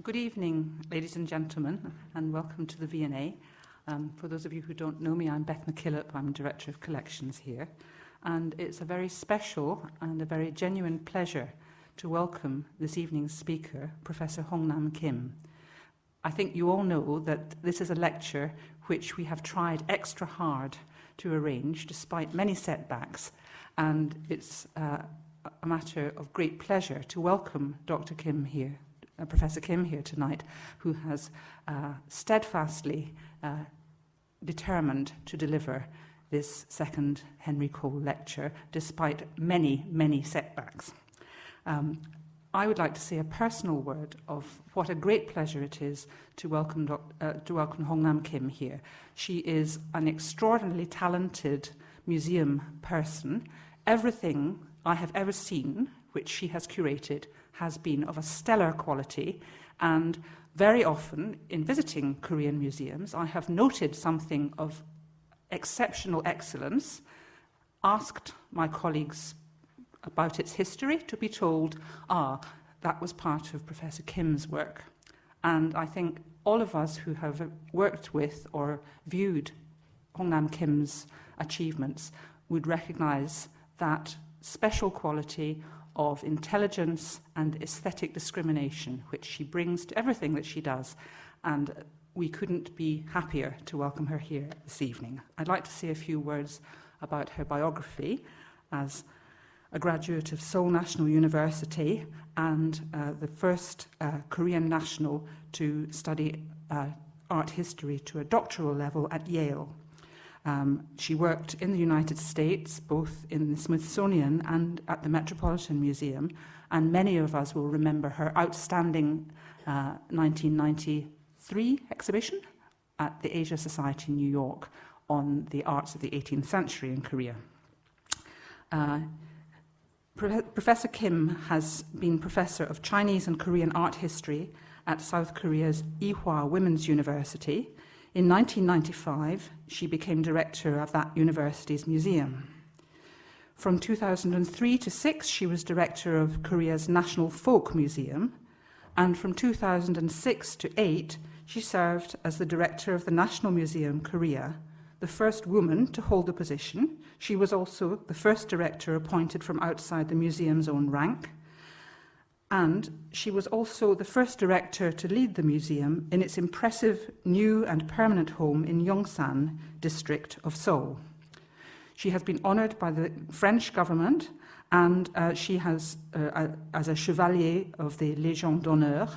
Good evening, ladies and gentlemen, and welcome to the V&A. For those of you who don't know me, I'm Beth McKillop. I'm Director of Collections here. And it's a very special and a very genuine pleasure to welcome this evening's speaker, Professor Hongnam Kim. I think you all know that this is a lecture which we have tried extra hard to arrange, despite many setbacks, and it's a matter of great pleasure to welcome Dr. Kim here, Professor Kim here tonight, who has steadfastly determined to deliver this second Henry Cole lecture, despite many, many setbacks. I would like to say a personal word of what a great pleasure it is to welcome Hongnam Kim here. She is an extraordinarily talented museum person. Everything I have ever seen, which she has curated, has been of a stellar quality, and very often in visiting Korean museums I have noted something of exceptional excellence, asked my colleagues about its history, to be told, that was part of Professor Kim's work. And I think all of us who have worked with or viewed Hongnam Kim's achievements would recognize that special quality of intelligence and aesthetic discrimination which she brings to everything that she does, and we couldn't be happier to welcome her here this evening. I'd like to say a few words about her biography as a graduate of Seoul National University and the first Korean national to study art history to a doctoral level at Yale. She worked in the United States, both in the Smithsonian and at the Metropolitan Museum, and many of us will remember her outstanding 1993 exhibition at the Asia Society in New York on the arts of the 18th century in Korea. Professor Kim has been Professor of Chinese and Korean art history at South Korea's Ewha Women's University. In 1995, she became director of that university's museum. From 2003 to 2006, she was director of Korea's National Folk Museum, and from 2006 to 2008, she served as the director of the National Museum Korea, the first woman to hold the position. She was also the first director appointed from outside the museum's own rank, and she was also the first director to lead the museum in its impressive new and permanent home in Yongsan district of Seoul. She has been honoured by the French government, and she has, as a Chevalier of the Légion d'honneur,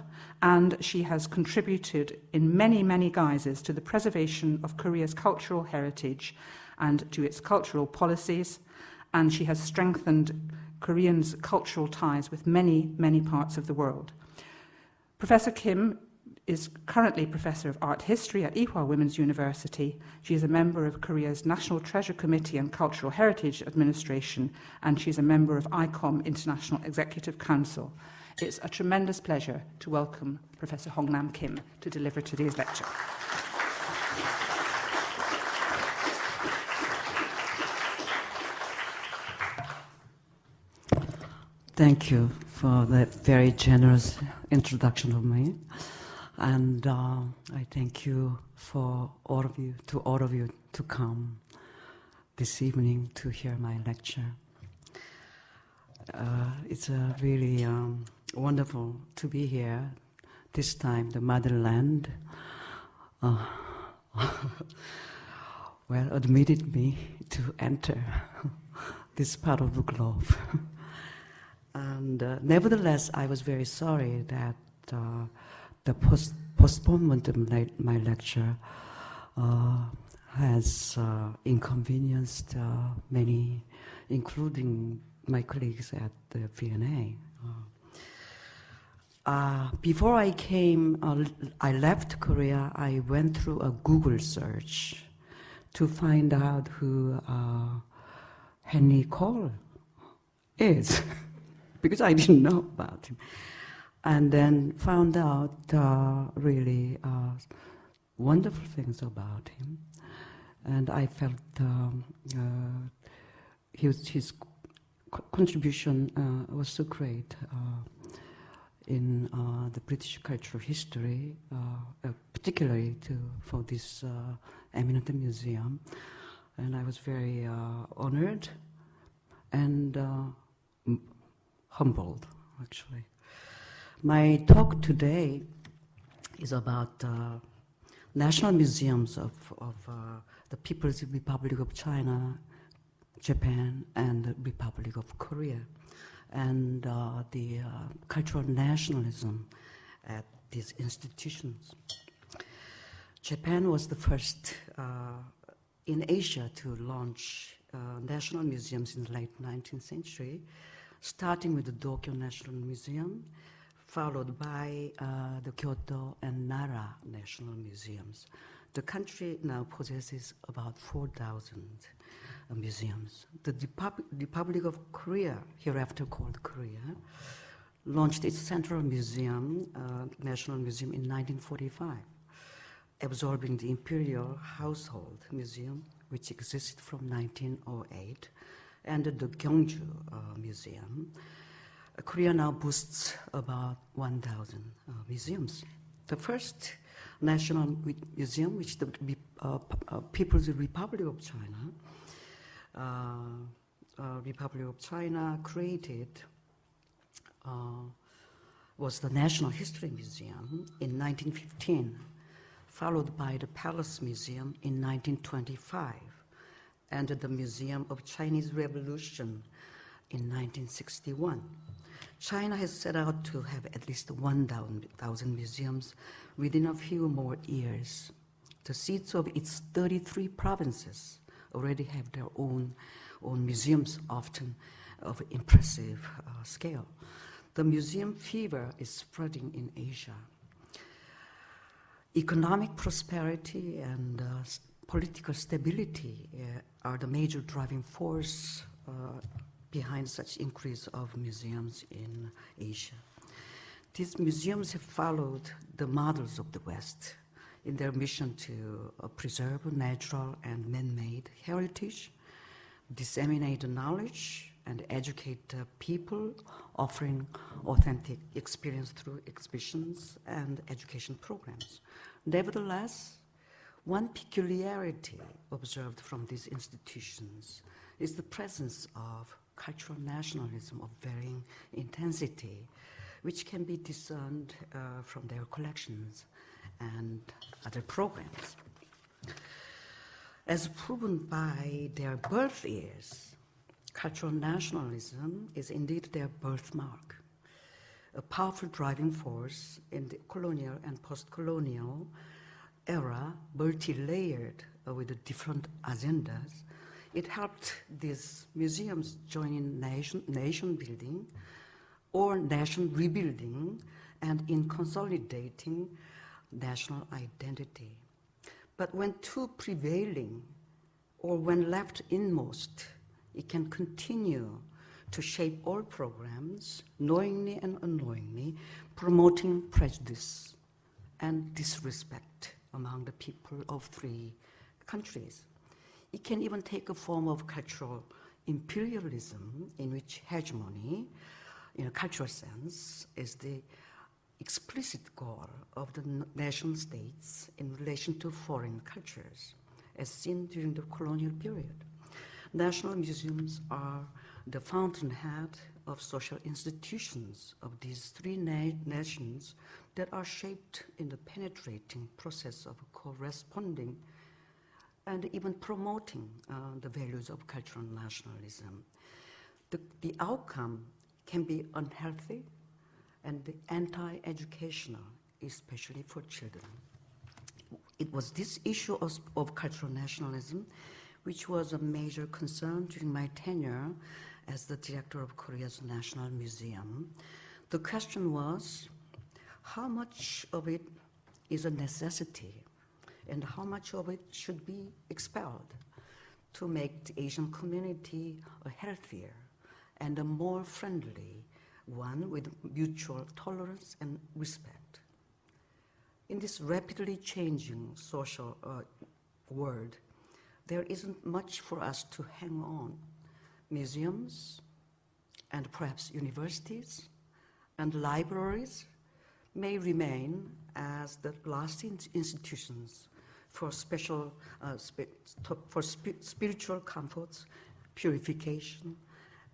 and she has contributed in many, many guises to the preservation of Korea's cultural heritage and to its cultural policies, and she has strengthened Koreans' cultural ties with many, many parts of the world. Professor Kim is currently Professor of Art History at Ewha Women's University. She is a member of Korea's National Treasure Committee and Cultural Heritage Administration, and she's a member of ICOM International Executive Council. It's a tremendous pleasure to welcome Professor Hongnam Kim to deliver today's lecture. Thank you for that very generous introduction of me. And I thank you for all of you to come this evening to hear my lecture. It's really wonderful to be here, this time the motherland admitted me to enter this part of the globe. And nevertheless, I was very sorry that the postponement of my lecture has inconvenienced many, including my colleagues at the V&A. Before I left Korea, I went through a Google search to find out who Henry Cole is, because I didn't know about him. And then found out really wonderful things about him. And I felt his contribution was so great in the British cultural history, particularly for this eminent museum. And I was very honored and humbled, actually. My talk today is about national museums of the People's Republic of China, Japan, and the Republic of Korea, and the cultural nationalism at these institutions. Japan was the first in Asia to launch national museums in the late 19th century, starting with the Tokyo National Museum, followed by the Kyoto and Nara National Museums. The country now possesses about 4,000 museums. The Republic of Korea, hereafter called Korea, launched its Central Museum, National Museum in 1945, absorbing the Imperial Household Museum, which existed from 1908, and the Kyongju Museum. Korea now boasts about 1,000 museums. The first national museum, which the People's Republic of China, created, was the National History Museum in 1915, followed by the Palace Museum in 1925, and the Museum of Chinese Revolution in 1961. China has set out to have at least 1,000 museums within a few more years. The seats of its 33 provinces already have their own museums, often of impressive scale. The museum fever is spreading in Asia. Economic prosperity and political stability are the major driving force behind such increase of museums in Asia. These museums have followed the models of the West in their mission to preserve natural and man-made heritage, disseminate knowledge, and educate people, offering authentic experience through exhibitions and education programs. Nevertheless, one peculiarity observed from these institutions is the presence of cultural nationalism of varying intensity, which can be discerned from their collections and other programs. As proven by their birth years, cultural nationalism is indeed their birthmark, a powerful driving force in the colonial and post-colonial era, multi-layered with the different agendas. It helped these museums join in nation building or nation rebuilding and in consolidating national identity. But when too prevailing or when left inmost, it can continue to shape all programs, knowingly and unknowingly, promoting prejudice and disrespect among the people of three countries. It can even take a form of cultural imperialism in which hegemony, in a cultural sense, is the explicit goal of the nation states in relation to foreign cultures, as seen during the colonial period. National museums are the fountainhead of social institutions of these three nations that are shaped in the penetrating process of corresponding and even promoting the values of cultural nationalism. The outcome can be unhealthy and anti-educational, especially for children. It was this issue of cultural nationalism which was a major concern during my tenure as the director of Korea's National Museum. The question was, how much of it is a necessity and how much of it should be expelled to make the Asian community a healthier and a more friendly one with mutual tolerance and respect. In this rapidly changing social world, there isn't much for us to hang on. Museums and perhaps universities and libraries may remain as the last institutions for spiritual comforts, purification,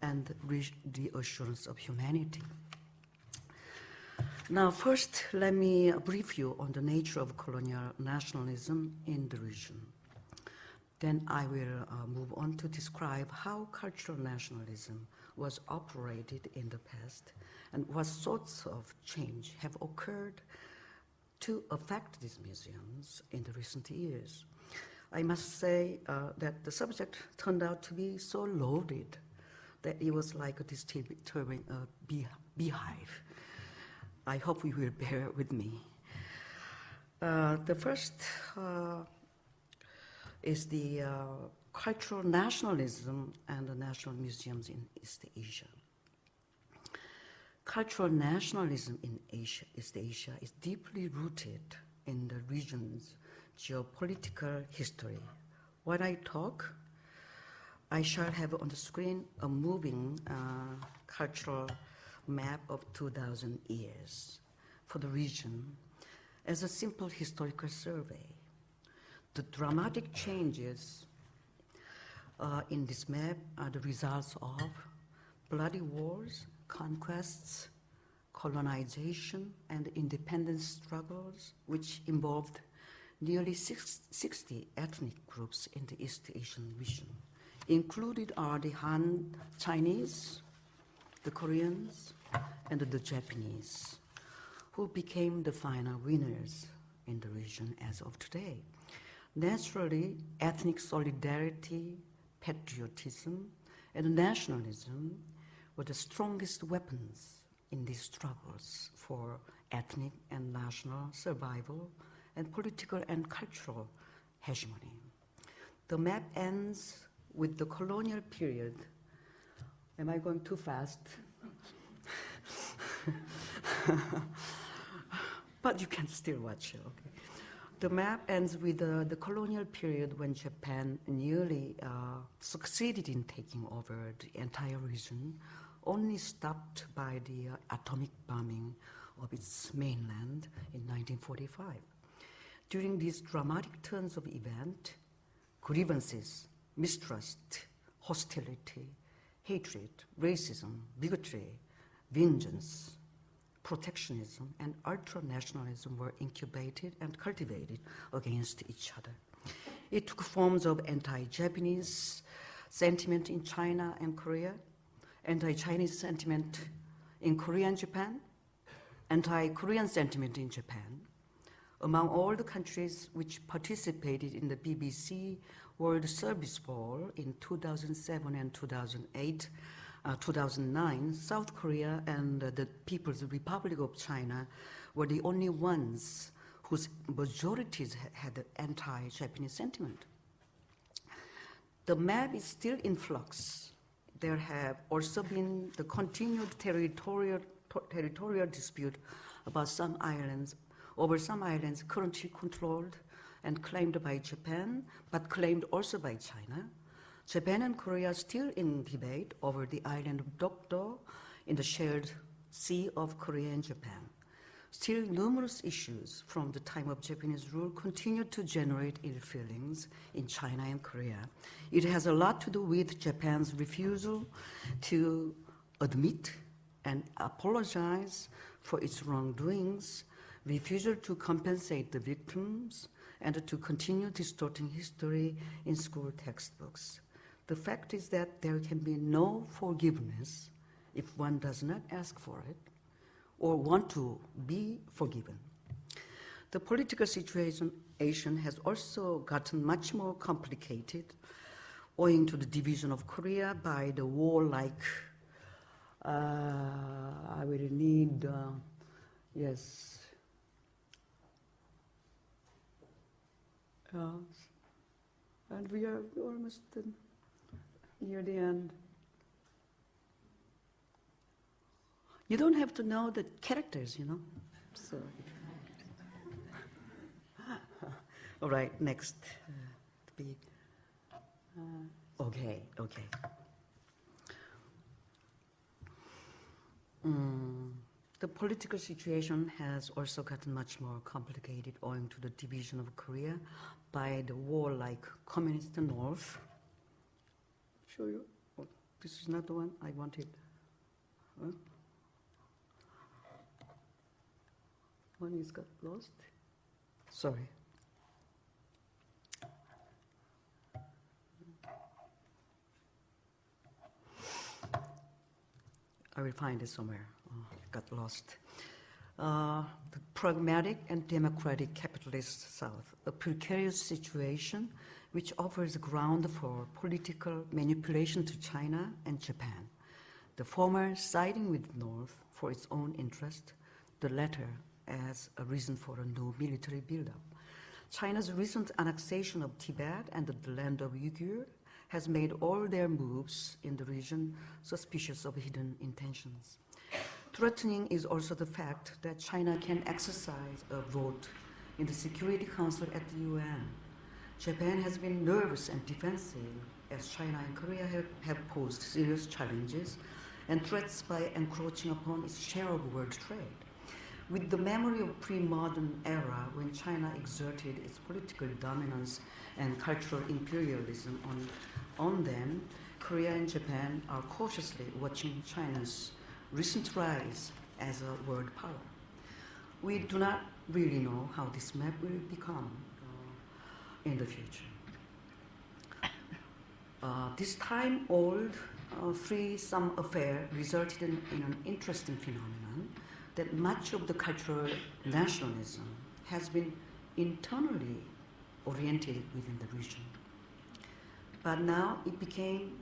and the assurance of humanity. Now, first, let me brief you on the nature of colonial nationalism in the region. Then I will move on to describe how cultural nationalism was operated in the past and what sorts of change have occurred to affect these museums in the recent years. I must say that the subject turned out to be so loaded that it was like disturbing a beehive. I hope you will bear with me. The first is the cultural nationalism and the national museums in East Asia. Cultural nationalism in East Asia is deeply rooted in the region's geopolitical history. When I talk, I shall have on the screen a moving cultural map of 2,000 years for the region as a simple historical survey. The dramatic changes in this map are the results of bloody wars, conquests, colonization, and independence struggles, which involved nearly 60 ethnic groups in the East Asian region. Included are the Han Chinese, the Koreans, and the Japanese, who became the final winners in the region as of today. Naturally, ethnic solidarity, patriotism, and nationalism were the strongest weapons in these struggles for ethnic and national survival and political and cultural hegemony. The map ends with the colonial period. Am I going too fast? But you can still watch it, okay. The map ends with the colonial period when Japan nearly succeeded in taking over the entire region, only stopped by the atomic bombing of its mainland in 1945. During these dramatic turns of event, grievances, mistrust, hostility, hatred, racism, bigotry, vengeance, protectionism, and ultra-nationalism were incubated and cultivated against each other. It took forms of anti-Japanese sentiment in China and Korea, anti-Chinese sentiment in Korea and Japan, anti-Korean sentiment in Japan. Among all the countries which participated in the BBC World Service Ball in 2007 and 2009, South Korea and the People's Republic of China were the only ones whose majorities had anti-Japanese sentiment. The map is still in flux. There have also been the continued territorial dispute about some islands currently controlled and claimed by Japan, but claimed also by China. Japan and Korea are still in debate over the island of Dokdo in the shared Sea of Korea and Japan. Still, numerous issues from the time of Japanese rule continue to generate ill feelings in China and Korea. It has a lot to do with Japan's refusal to admit and apologize for its wrongdoings, refusal to compensate the victims, and to continue distorting history in school textbooks. The fact is that there can be no forgiveness if one does not ask for it or want to be forgiven. The political situation has also gotten much more complicated owing to the division of Korea by the warlike, I will need, yes. And we are almost near the end. You don't have to know the characters, you know. So, all right, next. Okay. The political situation has also gotten much more complicated owing to the division of Korea by the warlike communist North. Show you. Oh, this is not the one I wanted. Huh? One is got lost. Sorry. I will find it somewhere. Oh, it got lost. The pragmatic and democratic capitalist South, a precarious situation which offers ground for political manipulation to China and Japan, the former siding with the North for its own interest, the latter as a reason for a new military buildup. China's recent annexation of Tibet and the land of Uyghur has made all their moves in the region suspicious of hidden intentions. Threatening is also the fact that China can exercise a vote in the Security Council at the UN. Japan has been nervous and defensive as China and Korea have posed serious challenges and threats by encroaching upon its share of world trade. With the memory of pre-modern era when China exerted its political dominance and cultural imperialism on them, Korea and Japan are cautiously watching China's recent rise as a world power. We do not really know how this map will become in the future. This time-old threesome affair resulted in an interesting phenomenon that much of the cultural nationalism has been internally oriented within the region. But now it became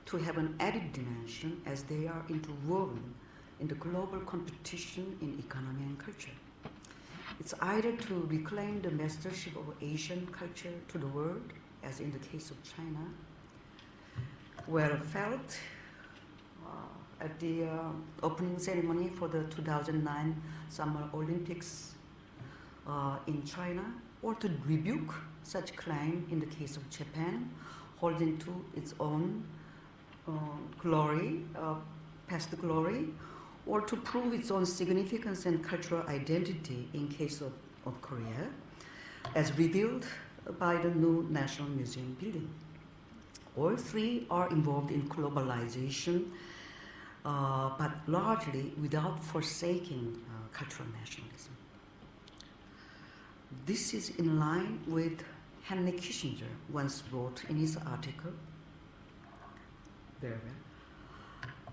to have an added dimension as they are interwoven in the global competition in economy and culture. It's either to reclaim the mastership of Asian culture to the world, as in the case of China, where felt at the opening ceremony for the 2009 Summer Olympics in China, or to rebuke such claim in the case of Japan, holding to its own glory, past glory, or to prove its own significance and cultural identity in case of Korea, as revealed by the new National Museum building. All three are involved in globalization, but largely without forsaking cultural nationalism. This is in line with Henry Kissinger once wrote in his article,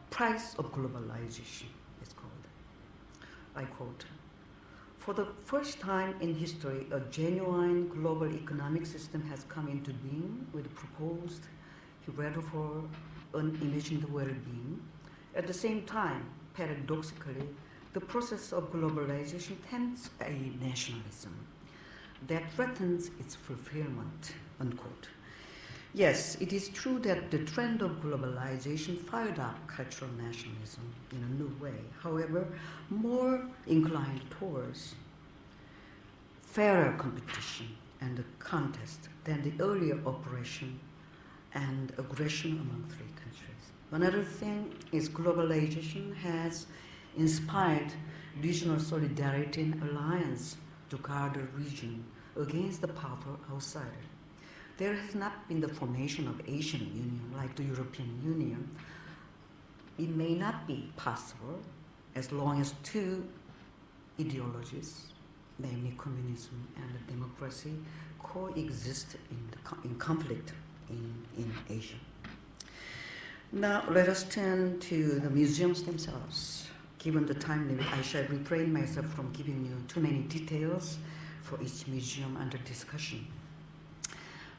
Price of Globalization, it's called. I quote, "For the first time in history, a genuine global economic system has come into being with proposed heretofore unimagined well-being. At the same time, paradoxically, the process of globalization tends a nationalism that threatens its fulfillment," unquote. Yes, it is true that the trend of globalization fired up cultural nationalism in a new way, however, more inclined towards fairer competition and contest than the earlier operation and aggression among three countries. Another thing is globalization has inspired regional solidarity and alliance to guard the region against the powerful outsider. There has not been the formation of Asian Union like the European Union. It may not be possible as long as two ideologies, namely communism and democracy, coexist in conflict in Asia. Now let us turn to the museums themselves. Given the time limit, I shall refrain myself from giving you too many details for each museum under discussion.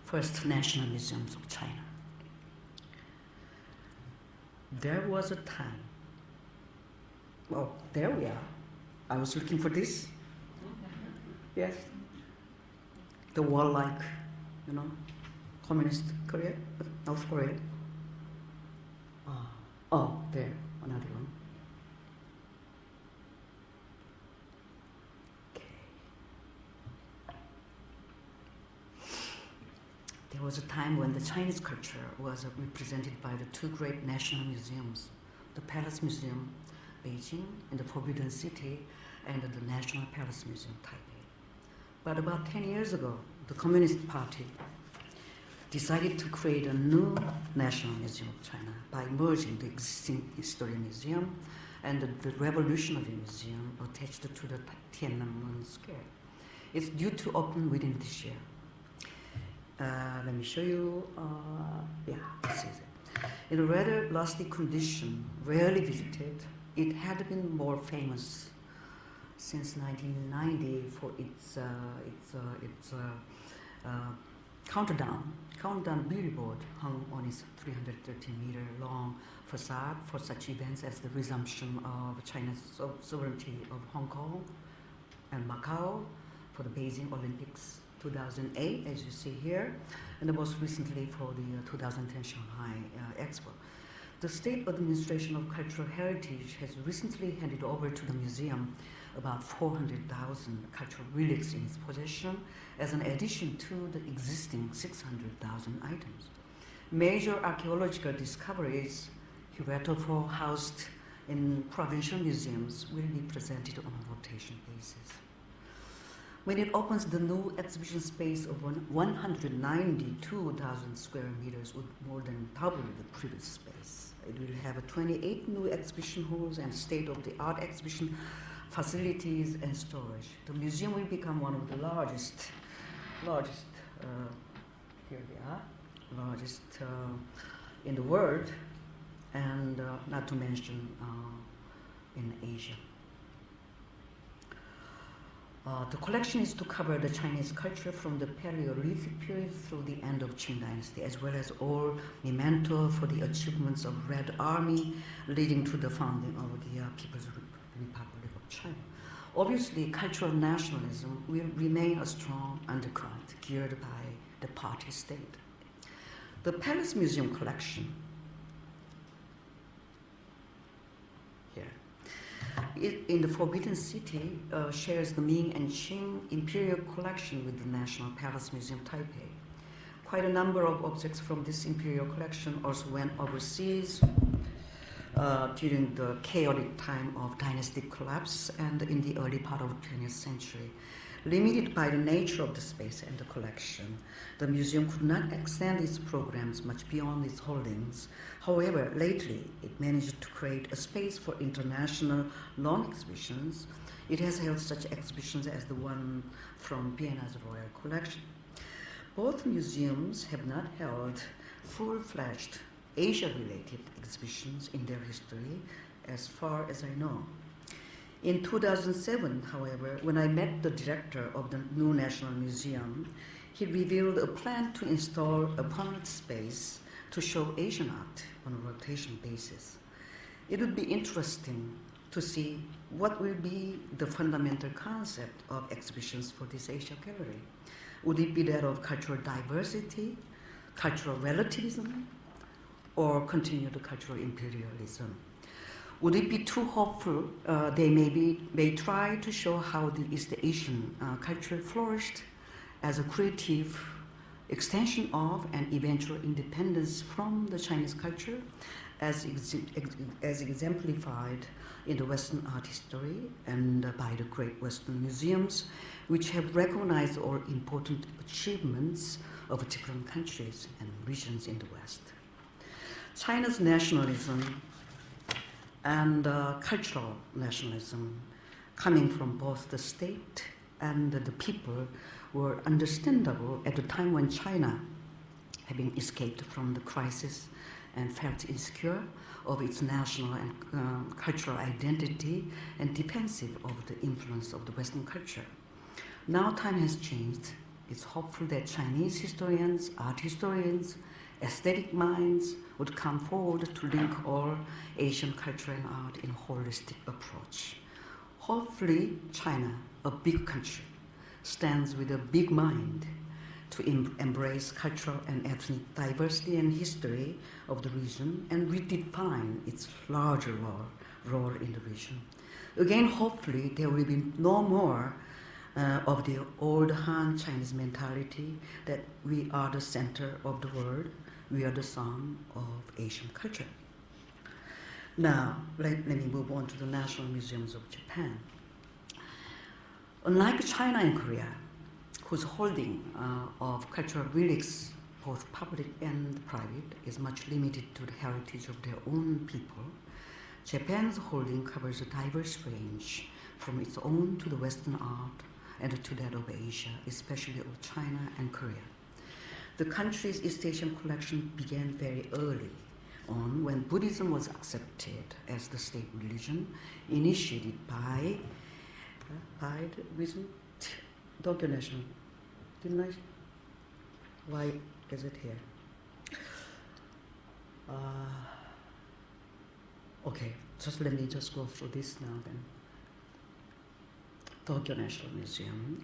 First, National Museums of China. There was a time. Oh, there we are. I was looking for this. Yes. The warlike, communist Korea, North Korea. Oh, there, another one. There was a time when the Chinese culture was represented by the two great national museums, the Palace Museum, Beijing, in the Forbidden City, and the National Palace Museum, Taipei. But about 10 years ago, the Communist Party decided to create a new National Museum of China by merging the existing History Museum and the Revolutionary Museum attached to the Tiananmen Square. It's due to open within this year. Let me show you. This is it. In a rather lusty condition, rarely visited, it had been more famous since 1990 for its countdown billboard hung on its 330-meter-long facade for such events as the resumption of China's sovereignty of Hong Kong and Macau, for the Beijing Olympics 2008, as you see here, and most recently for the 2010 Shanghai Expo. The State Administration of Cultural Heritage has recently handed over to the museum about 400,000 cultural relics in its possession as an addition to the existing 600,000 items. Major archaeological discoveries heretofore housed in provincial museums will be presented on a rotation basis. When it opens, the new exhibition space of 192,000 square meters would more than double the previous space. It will have 28 new exhibition halls and state-of-the-art exhibition facilities and storage. The museum will become one of the largest in the world, and not to mention in Asia. The collection is to cover the Chinese culture from the Paleolithic period through the end of Qing Dynasty, as well as all memento for the achievements of Red Army leading to the founding of the People's Republic of China. Obviously, cultural nationalism will remain a strong undercurrent geared by the party state. The Palace Museum collection in the Forbidden City shares the Ming and Qing Imperial collection with the National Palace Museum, Taipei. Quite a number of objects from this Imperial collection also went overseas during the chaotic time of dynastic collapse and in the early part of the 20th century. Limited by the nature of the space and the collection, the museum could not extend its programs much beyond its holdings. However, lately, it managed to create a space for international long exhibitions. It has held such exhibitions as the one from Vienna's Royal Collection. Both museums have not held full-fledged Asia-related exhibitions in their history, as far as I know. In 2007, however, when I met the director of the new National Museum, he revealed a plan to install a permanent space to show Asian art on a rotation basis. It would be interesting to see what will be the fundamental concept of exhibitions for this Asia gallery. Would it be that of cultural diversity, cultural relativism, or continued cultural imperialism? Would it be too hopeful? They may try to show how the East Asian culture flourished as a creative extension of and eventual independence from the Chinese culture, as exemplified in the Western art history and by the great Western museums, which have recognized all important achievements of different countries and regions in the West. China's nationalism and cultural nationalism, coming from both the state and the people, were understandable at a time when China, having escaped from the crisis and felt insecure of its national and cultural identity and defensive of the influence of the Western culture. Now time has changed. It's hopeful that Chinese historians, art historians, aesthetic minds would come forward to link all Asian culture and art in a holistic approach. Hopefully, China, a big country, stands with a big mind to embrace cultural and ethnic diversity and history of the region and redefine its larger role in the region. Again, hopefully, there will be no more of the old Han Chinese mentality that we are the center of the world, we are the sum of Asian culture. Now, let me move on to the National Museums of Japan. Unlike China and Korea, whose holding of cultural relics, both public and private, is much limited to the heritage of their own people, Japan's holding covers a diverse range, from its own to the Western art and to that of Asia, especially of China and Korea. The country's East Asian collection began very early on when Buddhism was accepted as the state religion, initiated by the recent Tokyo National. Didn't I? Why is it here? Okay, let me just go through this now then. Tokyo National Museum,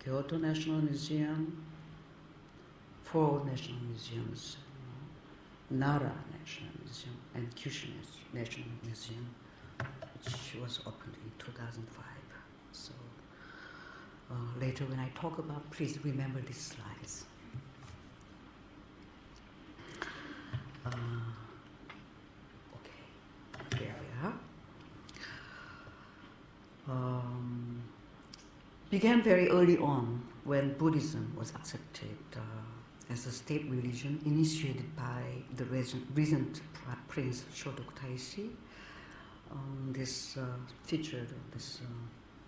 Kyoto National Museum, 4 national museums, Nara National Museum, and Kyushu National Museum, which was opened in 2005. So later when I talk about, please remember these slides. Okay, here we are. Began very early on when Buddhism was accepted as a state religion, initiated by the recent Prince Shotoku Taisi. This featured this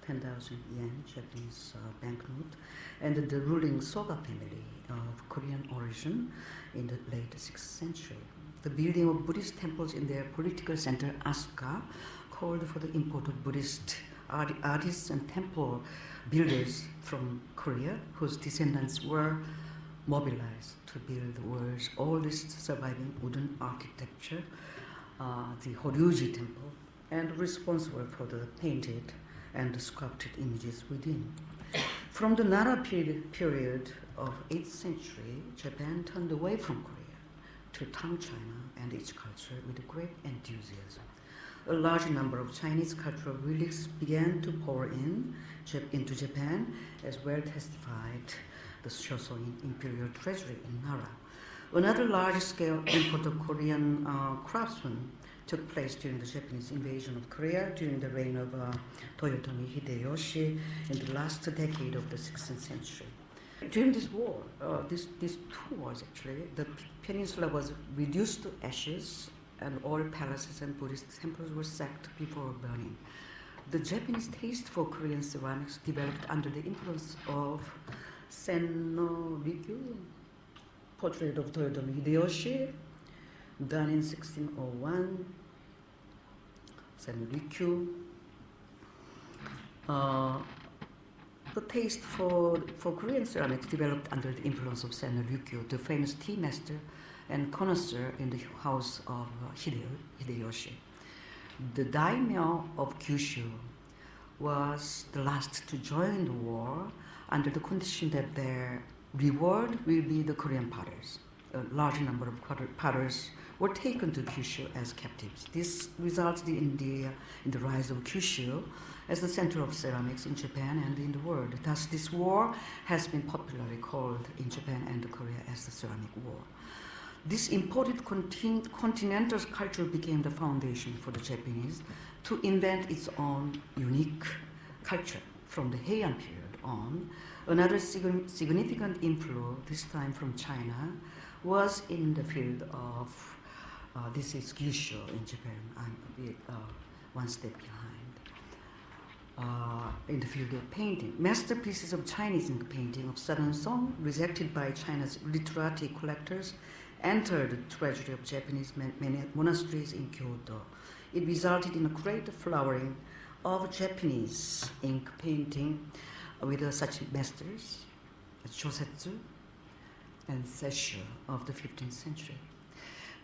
10,000 yen Japanese banknote, and the ruling Soga family of Korean origin in the late 6th century. The building of Buddhist temples in their political center, Asuka, called for the import of Buddhist artists and temple builders from Korea, whose descendants were mobilized to build the world's oldest surviving wooden architecture, the Horyuji Temple, and responsible for the painted and sculpted images within. From the Nara period of 8th century, Japan turned away from Korea to Tang China and its culture with great enthusiasm. A large number of Chinese cultural relics began to pour into Japan, as well testified the Shosoin Imperial Treasury in Nara. Another large-scale import of Korean craftsmen took place during the Japanese invasion of Korea during the reign of Toyotomi Hideyoshi in the last decade of the 16th century. During this war, these 2 wars actually, the peninsula was reduced to ashes, and all palaces and Buddhist temples were sacked before burning. The Japanese taste for Korean ceramics developed under the influence of Senno Rikyu, portrait of Toyotomi Hideyoshi, done in 1601, Senno Rikyu. The taste for Korean ceramics developed under the influence of Senno Rikyu, the famous tea master and connoisseur in the house of Hideyoshi. The daimyo of Kyushu was the last to join the war under the condition that their reward will be the Korean potters. A large number of potters were taken to Kyushu as captives. This resulted in the rise of Kyushu as the center of ceramics in Japan and in the world. Thus, this war has been popularly called in Japan and Korea as the Ceramic War. This imported continental culture became the foundation for the Japanese to invent its own unique culture. From the Heian period on, another significant inflow, this time from China, was in the field of, this is Kyushu in Japan, I'm a bit one step behind, in the field of painting. Masterpieces of Chinese ink painting of Southern Song, rejected by China's literati collectors, entered the treasury of Japanese monasteries in Kyoto. It resulted in a great flowering of Japanese ink painting with such masters as Shosetsu and Sessho of the 15th century.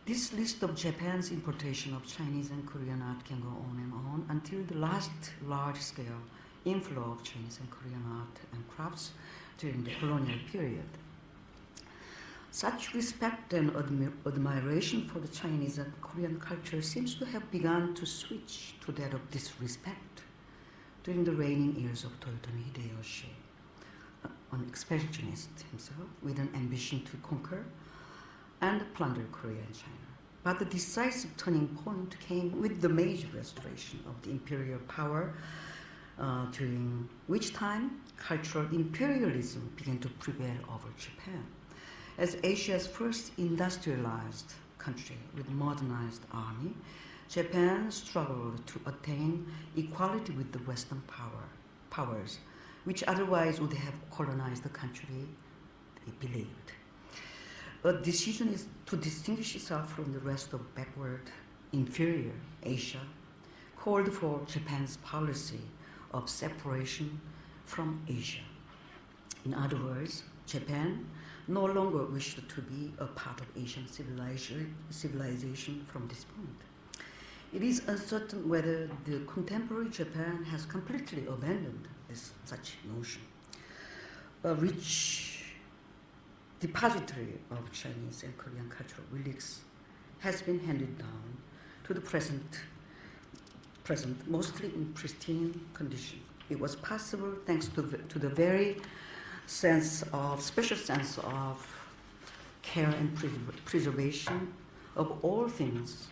This list of Japan's importation of Chinese and Korean art can go on and on until the last large-scale inflow of Chinese and Korean art and crafts during the colonial period. Such respect and admiration for the Chinese and Korean culture seems to have begun to switch to that of disrespect during the reigning years of Toyotomi Hideyoshi, an expansionist himself with an ambition to conquer and plunder Korea and China. But the decisive turning point came with the Meiji restoration of the imperial power, during which time cultural imperialism began to prevail over Japan. As Asia's first industrialized country with modernized army, Japan struggled to attain equality with the Western powers, which otherwise would have colonized the country, they believed. A decision is to distinguish itself from the rest of backward, inferior Asia, called for Japan's policy of separation from Asia. In other words, Japan no longer wished to be a part of Asian civilization from this point. It is uncertain whether the contemporary Japan has completely abandoned such notion. A rich depository of Chinese and Korean cultural relics has been handed down to the present, mostly in pristine condition. It was possible thanks to the very special sense of care and preservation of all things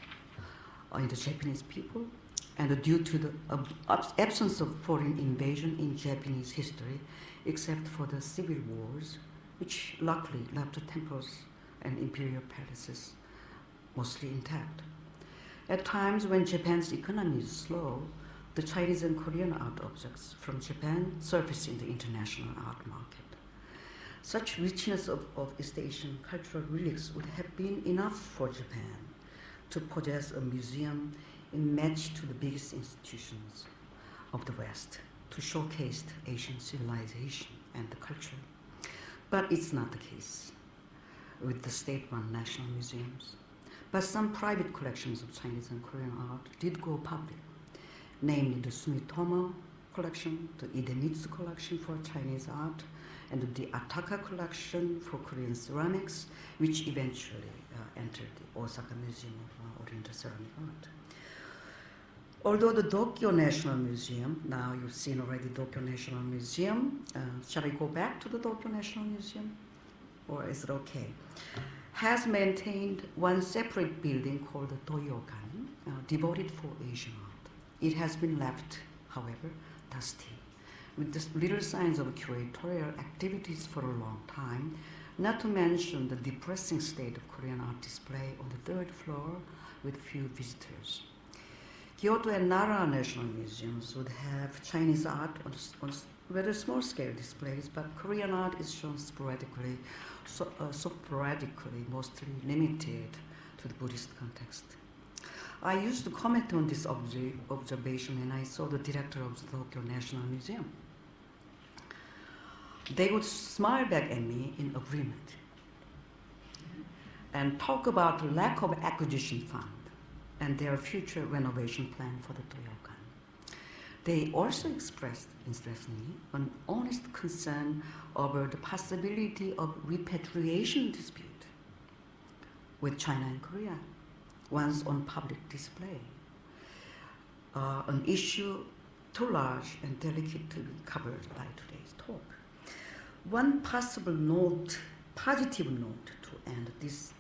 in the Japanese people, and due to the absence of foreign invasion in Japanese history, except for the civil wars, which luckily left the temples and imperial palaces mostly intact. At times when Japan's economy is slow, the Chinese and Korean art objects from Japan surface in the international art market. Such richness of East Asian cultural relics would have been enough for Japan to possess a museum in match to the biggest institutions of the West to showcase Asian civilization and the culture. But it's not the case with the state-run national museums. But some private collections of Chinese and Korean art did go public, namely the Sumitomo collection, the Idemitsu collection for Chinese art, and the Ataka collection for Korean ceramics, which eventually entered the Osaka Museum of Oriental Ceramic Art. Although the Tokyo National Museum, now you've seen already Tokyo National Museum, shall I go back to the Tokyo National Museum? Or is it okay? Has maintained one separate building called the Toyokan, devoted for Asian art. It has been left, however, dusty, with little signs of curatorial activities for a long time, not to mention the depressing state of Korean art display on the third floor with few visitors. Kyoto and Nara National Museums would have Chinese art on rather small-scale displays, but Korean art is shown sporadically, mostly limited to the Buddhist context. I used to comment on this observation when I saw the director of the Tokyo National Museum. They would smile back at me in agreement and talk about the lack of acquisition fund and their future renovation plan for the Toyokan. They also expressed, interestingly, an honest concern over the possibility of repatriation dispute with China and Korea once on public display, an issue too large and delicate to be covered by today's talk. One possible positive note to end this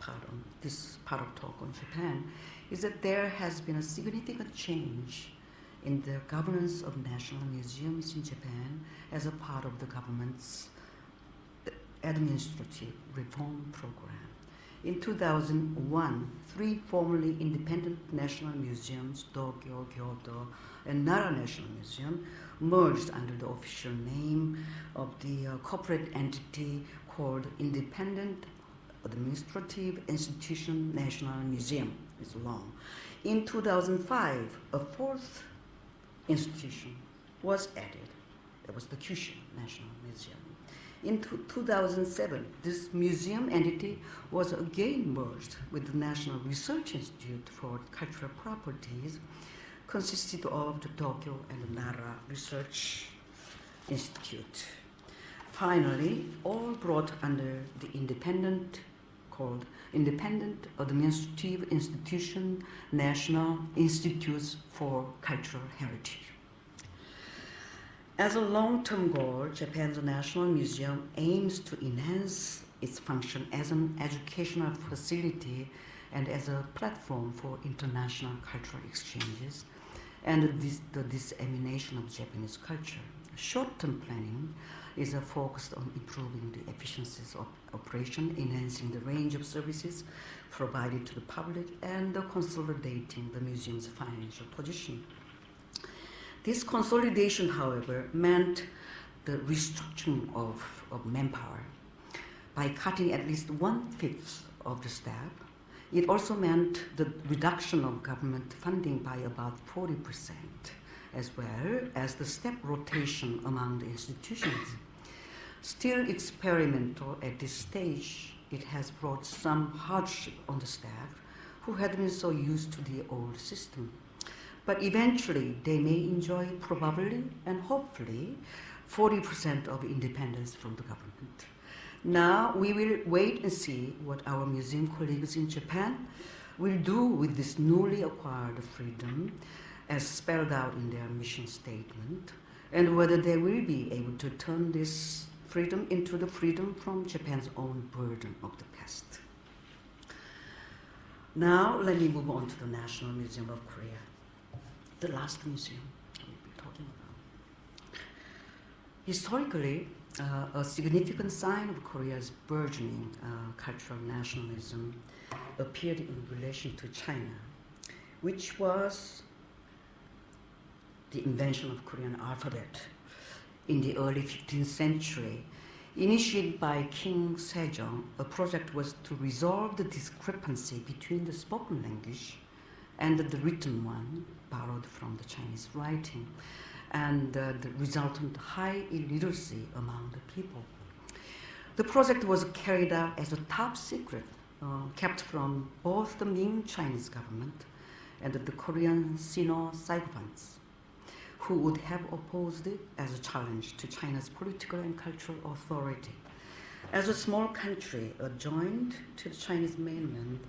part of talk on Japan is that there has been a significant change in the governance of national museums in Japan as a part of the government's administrative reform program. In 2001, 3 formerly independent national museums, Tokyo, Kyoto, and Nara National Museum, merged under the official name of the corporate entity called Independent Administrative Institution National Museum. It's long. In 2005, a 4th institution was added. That was the Kyushu National Museum. In 2007, this museum entity was again merged with the National Research Institute for Cultural Properties, consisted of the Tokyo and the Nara Research Institute. Finally, all brought under the independent Administrative Institution, National Institutes for Cultural Heritage. As a long-term goal, Japan's National Museum aims to enhance its function as an educational facility and as a platform for international cultural exchanges and the dissemination of Japanese culture. Short-term planning is focused on improving the efficiencies of operation, enhancing the range of services provided to the public, and consolidating the museum's financial position. This consolidation, however, meant the restructuring of manpower. By cutting at least 1/5 of the staff, it also meant the reduction of government funding by about 40%, as well as the step rotation among the institutions. Still experimental at this stage, it has brought some hardship on the staff who had been so used to the old system. But eventually, they may enjoy probably and hopefully 40% of independence from the government. Now, we will wait and see what our museum colleagues in Japan will do with this newly acquired freedom as spelled out in their mission statement, and whether they will be able to turn this freedom into the freedom from Japan's own burden of the past. Now, let me move on to the National Museum of Korea, the last museum we'll be talking about. Historically, a significant sign of Korea's burgeoning cultural nationalism appeared in relation to China, which was the invention of Korean alphabet in the early 15th century. Initiated by King Sejong, a project was to resolve the discrepancy between the spoken language and the written one borrowed from the Chinese writing, and the resultant high illiteracy among the people. The project was carried out as a top secret, kept from both the Ming Chinese government and the Korean Sino-sycophants, who would have opposed it as a challenge to China's political and cultural authority. As a small country adjoined to the Chinese mainland,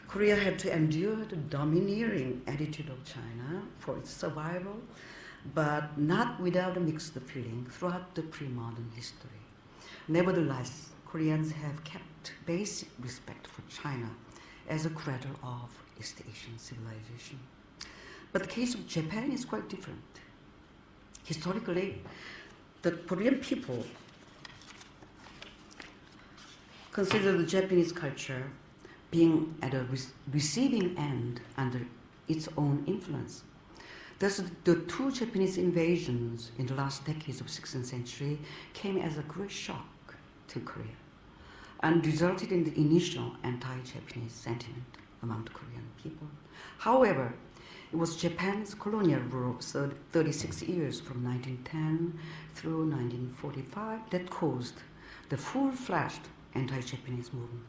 Korea had to endure the domineering attitude of China for its survival, but not without a mixed feeling throughout the pre-modern history. Nevertheless, Koreans have kept basic respect for China as a cradle of East Asian civilization. But the case of Japan is quite different. Historically, the Korean people consider the Japanese culture being at a receiving end under its own influence. Thus, the two Japanese invasions in the last decades of 16th century came as a great shock to Korea and resulted in the initial anti-Japanese sentiment among the Korean people. However, it was Japan's colonial rule of 36 years from 1910 through 1945 that caused the full-fledged anti-Japanese movement.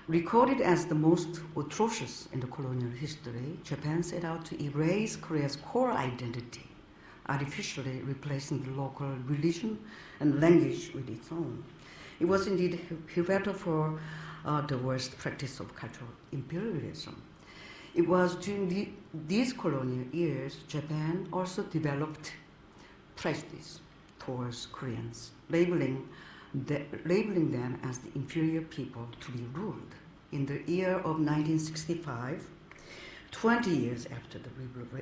Recorded as the most atrocious in the colonial history, Japan set out to erase Korea's core identity, artificially replacing the local religion and language with its own. It was indeed hereafter for the worst practice of cultural imperialism. It was during these colonial years, Japan also developed prejudice towards Koreans, labeling them as the inferior people to be ruled. In the year of 1965, 20 years after the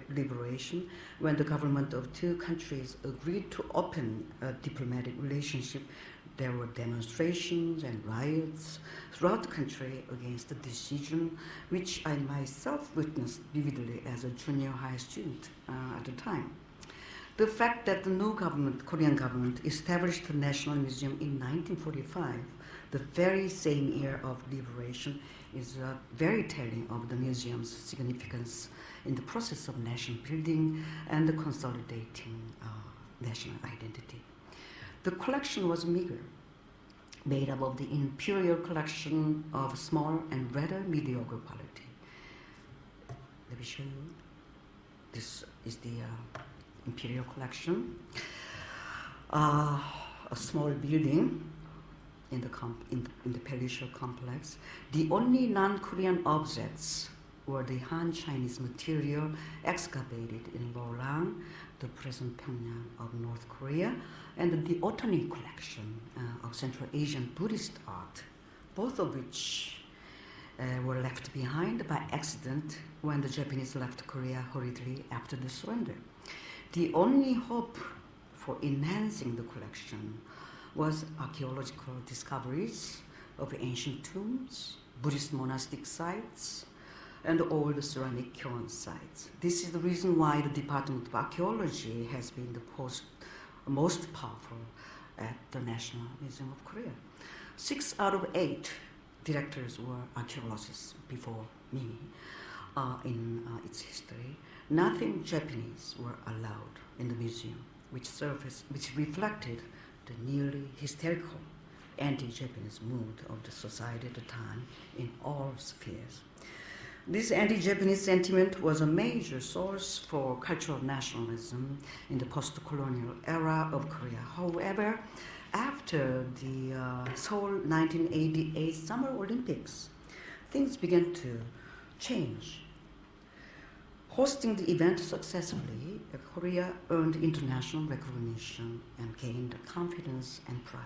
liberation, when the government of two countries agreed to open a diplomatic relationship, there were demonstrations and riots throughout the country against the decision, which I myself witnessed vividly as a junior high student at the time. The fact that the new Korean government, established the National Museum in 1945, the very same year of liberation, is very telling of the museum's significance in the process of nation building and the consolidating national identity. The collection was meager, made up of the imperial collection of small and rather mediocre quality. Let me show you. This is the imperial collection. A small building in the palatial complex. The only non-Korean objects were the Han Chinese material excavated in Lolang, the present Pyongyang of North Korea, and the Otani collection of Central Asian Buddhist art, both of which were left behind by accident when the Japanese left Korea hurriedly after the surrender. The only hope for enhancing the collection was archaeological discoveries of ancient tombs, Buddhist monastic sites, and old ceramic kiln sites. This is the reason why the Department of Archaeology has been the most powerful at the National Museum of Korea. 6 out of 8 directors were archaeologists before me in its history. Nothing Japanese were allowed in the museum, which reflected the nearly hysterical anti-Japanese mood of the society at the time in all spheres. This anti-Japanese sentiment was a major source for cultural nationalism in the post-colonial era of Korea. However, after the Seoul 1988 Summer Olympics, things began to change. Hosting the event successfully, Korea earned international recognition and gained confidence and pride.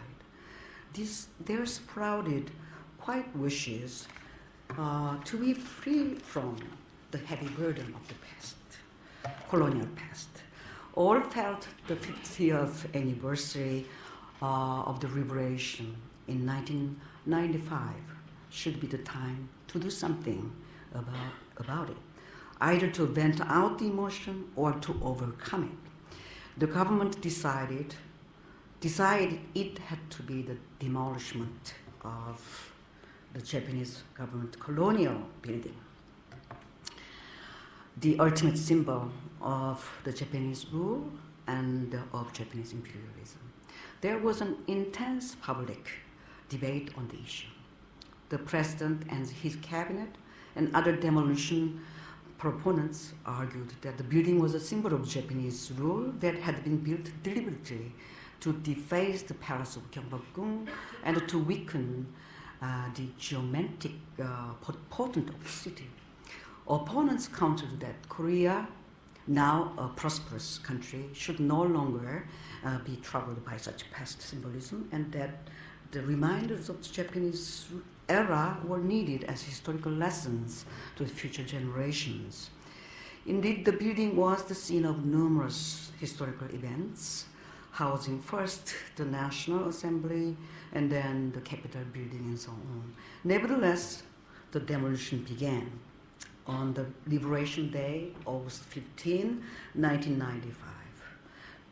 There sprouted quiet wishes to be free from the heavy burden of the past, colonial past. All felt the 50th anniversary of the liberation in 1995 should be the time to do something about it, either to vent out the emotion or to overcome it. The government decided it had to be the demolishment of the Japanese government colonial building, the ultimate symbol of the Japanese rule and of Japanese imperialism. There was an intense public debate on the issue. The president and his cabinet and other demolition proponents argued that the building was a symbol of Japanese rule that had been built deliberately to deface the palace of Gyeongbokgung and to weaken the geometric portent of the city. Opponents countered that Korea, now a prosperous country, should no longer be troubled by such past symbolism, and that the reminders of the Japanese era were needed as historical lessons to future generations. Indeed, the building was the scene of numerous historical events, housing first the National Assembly and then the Capitol building and so on. Nevertheless, the demolition began on the Liberation Day, August 15, 1995.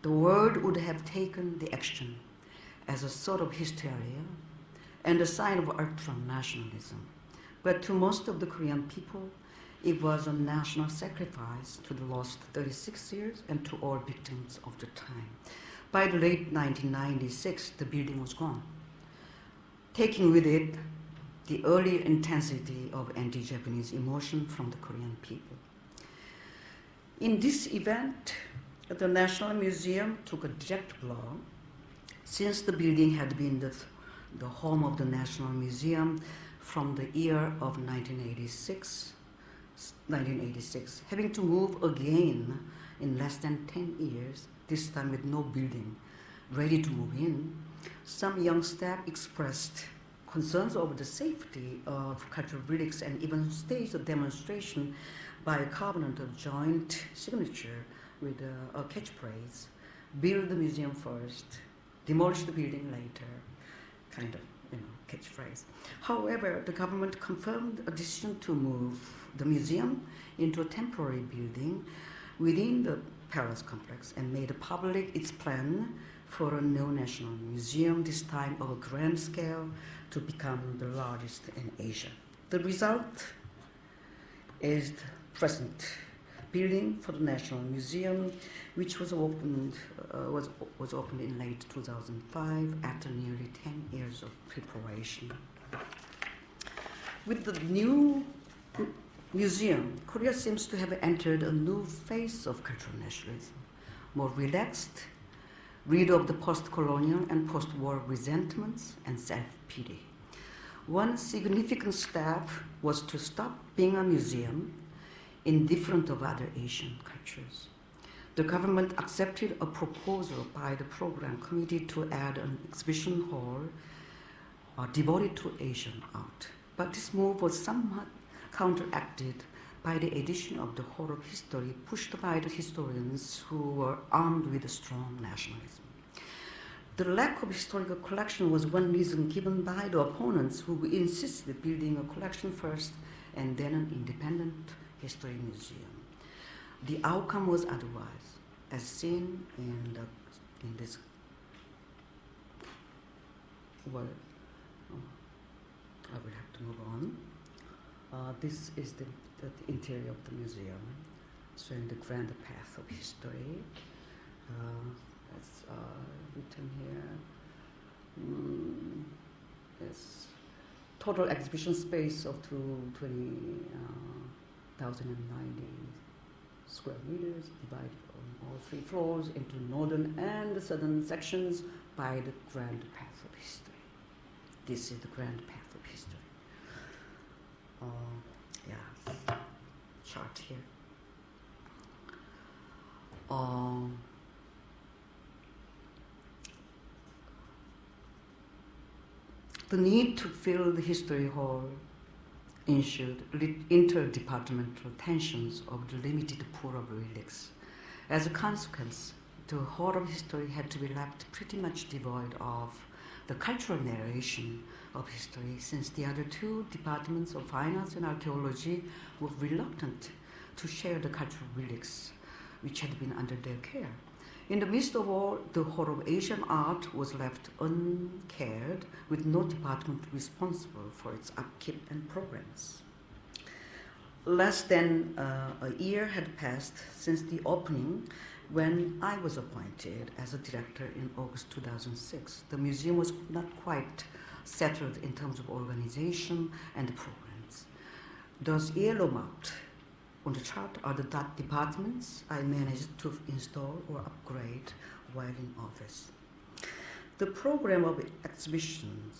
The world would have taken the action as a sort of hysteria and a sign of ultra-nationalism. But to most of the Korean people, it was a national sacrifice to the lost 36 years and to all victims of the time. By the late 1996, the building was gone, taking with it the early intensity of anti-Japanese emotion from the Korean people. In this event, the National Museum took a direct blow, since the building had been the home of the National Museum from the year of 1986, having to move again in less than 10 years, this time with no building ready to move in. Some young staff expressed concerns over the safety of cultural relics and even staged a demonstration by a covenant of joint signature with a catchphrase: build the museum first, demolish the building later, kind of, catchphrase. However, the government confirmed a decision to move the museum into a temporary building within the palace complex and made public its plan for a new national museum, this time of a grand scale, to become the largest in Asia. The result is the present building for the National Museum, which was opened in late 2005 after nearly 10 years of preparation. With the new museum, Korea seems to have entered a new phase of cultural nationalism, more relaxed, rid of the post-colonial and post-war resentments and self-pity. One significant step was to stop being a museum indifferent of other Asian cultures. The government accepted a proposal by the program committee to add an exhibition hall devoted to Asian art. But this move was somewhat counteracted by the addition of the Hall of History pushed by the historians who were armed with a strong nationalism. The lack of historical collection was one reason given by the opponents who insisted building a collection first and then an independent history museum. The outcome was otherwise, as seen in this. Well, I will have to move on. This is the interior of the museum, showing the grand path of history. That's written here. Yes, total exhibition space of 20,090 square meters, divided on all 3 floors into northern and southern sections by the grand path of history. This is the grand path of history. Chart here. The need to fill the history hall ensured interdepartmental tensions of the limited pool of relics. As a consequence, the Hall of History had to be left pretty much devoid of the cultural narration of history, since the other 2 departments of fine arts and archaeology were reluctant to share the cultural relics which had been under their care. In the midst of all, the Hall of Asian Art was left uncared, with no department responsible for its upkeep and programs. Less than a year had passed since the opening when I was appointed as a director in August 2006. The museum was not quite settled in terms of organization and programs. Those yellow marked on the chart are the departments I managed to install or upgrade while in office. The program of exhibition,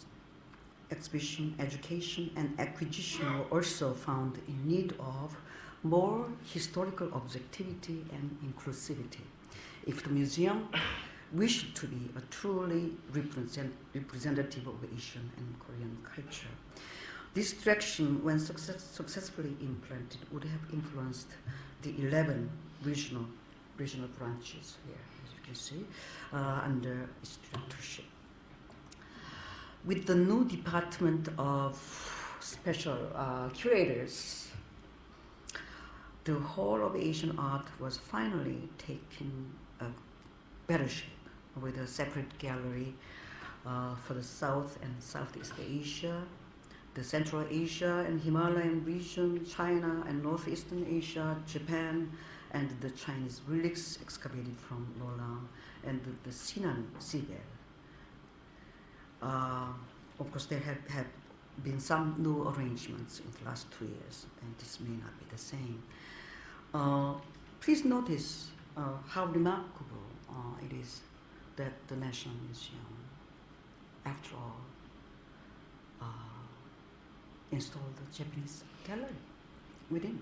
education, and acquisition were also found in need of more historical objectivity and inclusivity if the museum wished to be a truly representative of Asian and Korean culture. This direction, when successfully implemented, would have influenced the 11 regional branches here, as you can see, under its directorship. With the new department of special curators, the Hall of Asian Art was finally taking a better shape, with a separate gallery for the South and Southeast Asia, the Central Asia and Himalayan region, China and Northeastern Asia, Japan, and the Chinese relics excavated from Lolang, and the Sinan Seabed. Of course, there have been some new arrangements in the last 2 years, and this may not be the same. Please notice how remarkable it is that the National Museum, after all, installed the Japanese gallery within.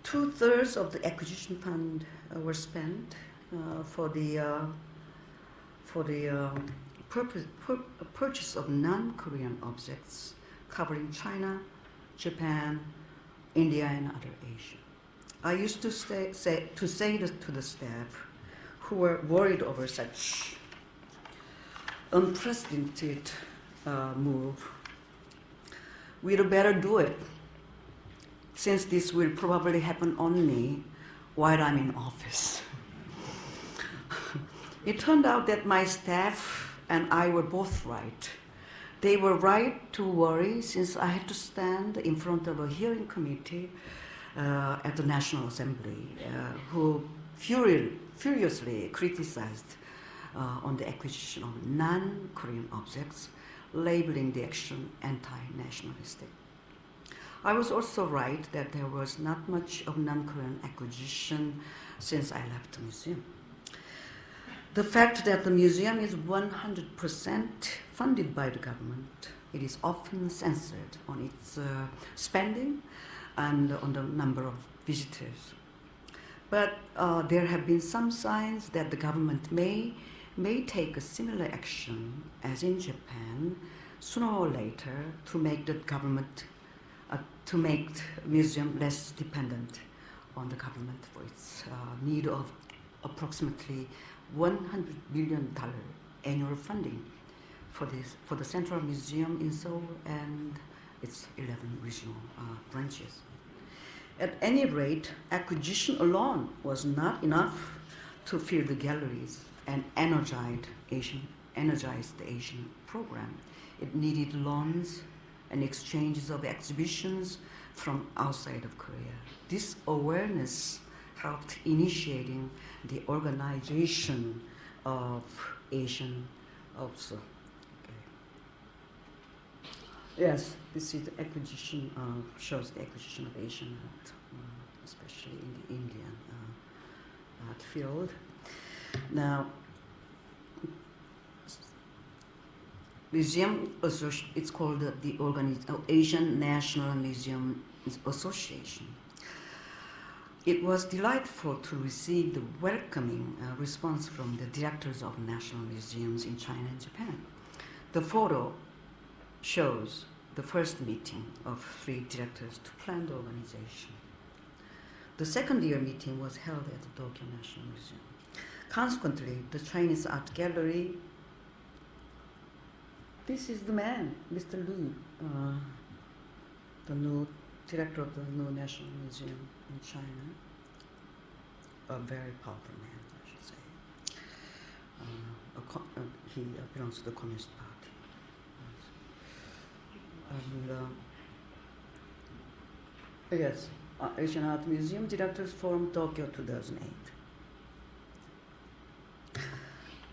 2/3 of the acquisition fund were spent for the purchase of non-Korean objects covering China, Japan, India, and other Asia. I used to say to the staff who were worried over such unprecedented move, we'd better do it, since this will probably happen only while I'm in office. It turned out that my staff and I were both right. They were right to worry, since I had to stand in front of a hearing committee at the National Assembly, who furiously criticized on the acquisition of non-Korean objects, labeling the action anti-nationalistic. I was also right that there was not much of non-Korean acquisition since I left the museum. The fact that the museum is 100% funded by the government, it is often censored on its spending and on the number of visitors. But there have been some signs that the government may take a similar action as in Japan sooner or later, to make the government, to make the museum less dependent on the government for its need of approximately $100 million annual funding for the Central Museum in Seoul and its 11 regional branches. At any rate, acquisition alone was not enough to fill the galleries and energize the Asian program. It needed loans and exchanges of exhibitions from outside of Korea. This awareness helped initiating the organization of Asian also. Yes, this is the acquisition, shows the acquisition of Asian art, especially in the Indian art field. Now, museum, it's called the Asian National Museum Association. It was delightful to receive the welcoming response from the directors of national museums in China and Japan. The photo shows the first meeting of 3 directors to plan the organization. The second year meeting was held at the Tokyo National Museum. Consequently, the Chinese Art Gallery, this is the man, Mr. Lu, the new director of the new National Museum in China, a very powerful man, I should say. He belongs to the Communist Party. And yes, Asian Art Museum Directors Forum, Tokyo, 2008.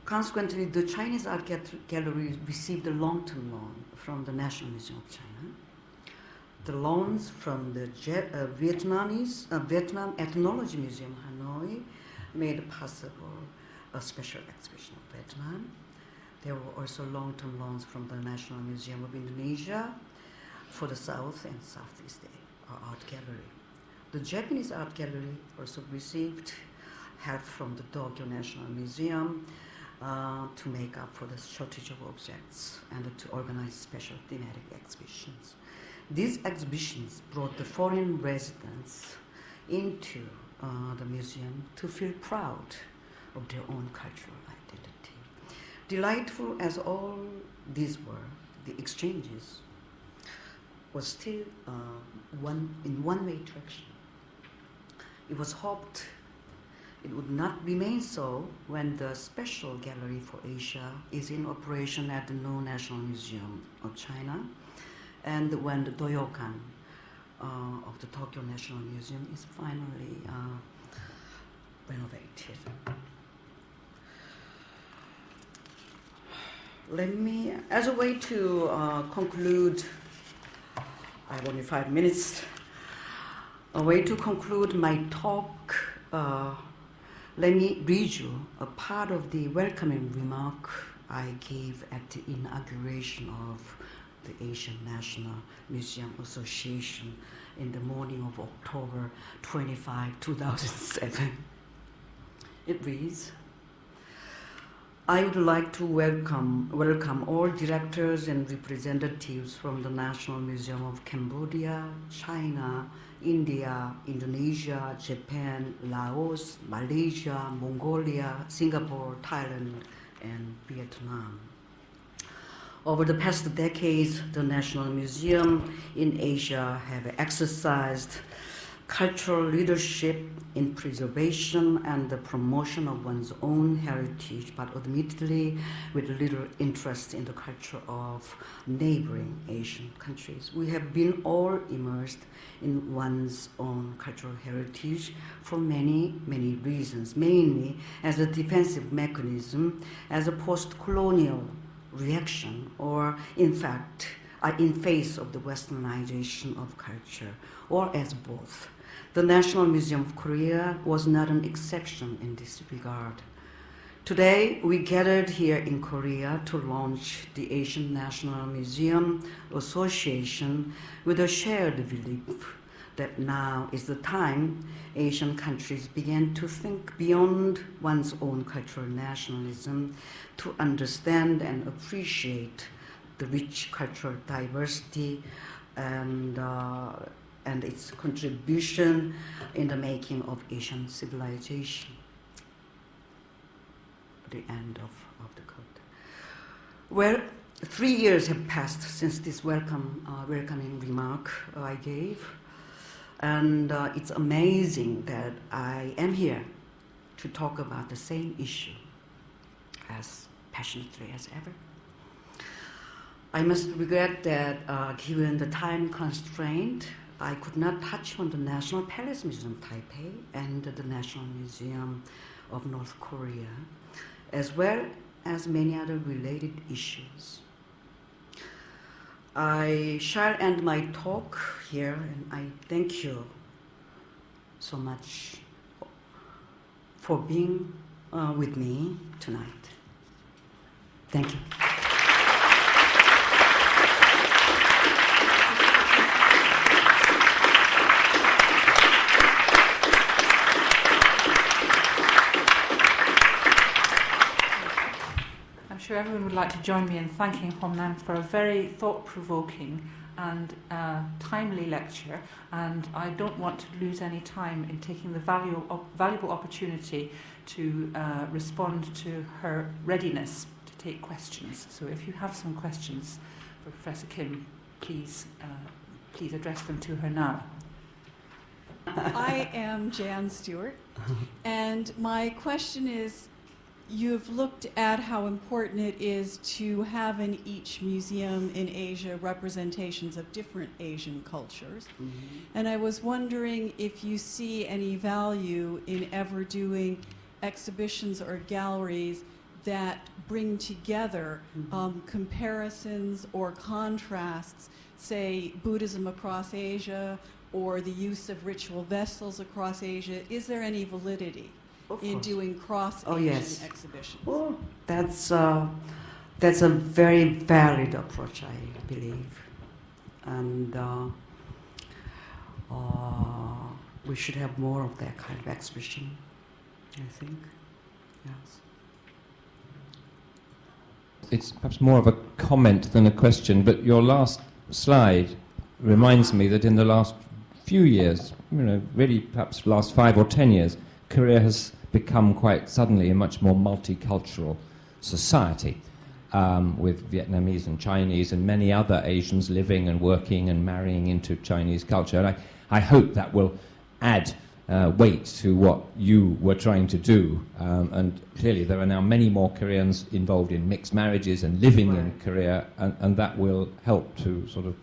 Consequently, the Chinese Art Gallery received a long-term loan from the National Museum of China. The loans from the Vietnam Ethnology Museum, Hanoi, made possible a special exhibition of Vietnam. There were also long-term loans from the National Museum of Indonesia for the South and Southeast Art Gallery. The Japanese Art Gallery also received help from the Tokyo National Museum to make up for the shortage of objects and to organize special thematic exhibitions. These exhibitions brought the foreign residents into the museum to feel proud of their own cultural identity. Delightful as all these were, the exchanges was still in one-way direction. It was hoped it would not remain so when the special gallery for Asia is in operation at the new National Museum of China, and when the Doyokan of the Tokyo National Museum is finally renovated. Let me, as a way to conclude, I have only 5 minutes, a way to conclude my talk, let me read you a part of the welcoming remark I gave at the inauguration of the Asian National Museum Association in the morning of October 25, 2007. It reads, I would like to welcome all directors and representatives from the National Museum of Cambodia, China, India, Indonesia, Japan, Laos, Malaysia, Mongolia, Singapore, Thailand, and Vietnam. Over the past decades, the National Museum in Asia have exercised cultural leadership in preservation and the promotion of one's own heritage, but admittedly with little interest in the culture of neighboring Asian countries. We have been all immersed in one's own cultural heritage for many, many reasons, mainly as a defensive mechanism, as a post-colonial reaction, or in fact, in face of the westernization of culture, or as both. The National Museum of Korea was not an exception in this regard. Today, we gathered here in Korea to launch the Asian National Museum Association with a shared belief that now is the time Asian countries began to think beyond one's own cultural nationalism to understand and appreciate the rich cultural diversity and its contribution in the making of Asian civilization. The end of the quote. Well, 3 years have passed since this welcoming remark I gave, and it's amazing that I am here to talk about the same issue as passionately as ever. I must regret that given the time constraint, I could not touch on the National Palace Museum Taipei and the National Museum of North Korea, as well as many other related issues. I shall end my talk here, and I thank you so much for being with me tonight. Thank you. I'm sure everyone would like to join me in thanking Hongnam for a very thought-provoking and timely lecture, and I don't want to lose any time in taking the valuable opportunity to respond to her readiness to take questions. So if you have some questions for Professor Kim, please address them to her now. I am Jan Stewart, and my question is, you've looked at how important it is to have in each museum in Asia representations of different Asian cultures. Mm-hmm. And I was wondering if you see any value in ever doing exhibitions or galleries that bring together comparisons or contrasts, say Buddhism across Asia or the use of ritual vessels across Asia. Is there any validity in doing cross-Asian exhibitions? Oh, that's a very valid approach, I believe, and we should have more of that kind of exhibition, I think. Yes. It's perhaps more of a comment than a question, but your last slide reminds me that in the last few years, really perhaps last 5 or 10 years, Korea has become quite suddenly a much more multicultural society, with Vietnamese and Chinese and many other Asians living and working and marrying into Chinese culture. And I hope that will add weight to what you were trying to do. And clearly there are now many more Koreans involved in mixed marriages and living in Korea, and that will help to sort of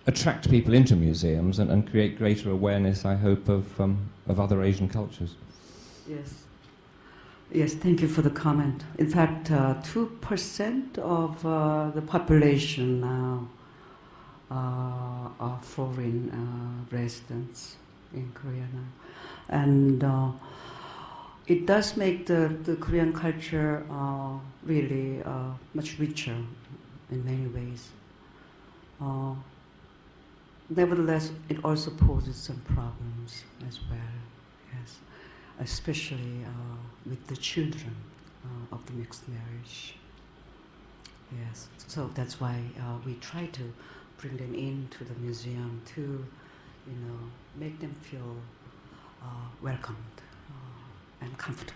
attract people into museums and create greater awareness, I hope, of other Asian cultures. Yes. Yes, thank you for the comment. In fact, 2% of the population now are foreign residents in Korea now. And it does make the Korean culture really much richer in many ways. Nevertheless, it also poses some problems as well, yes, especially with the children of the mixed marriage. Yes, so that's why we try to bring them into the museum to, make them feel welcomed and comfortable.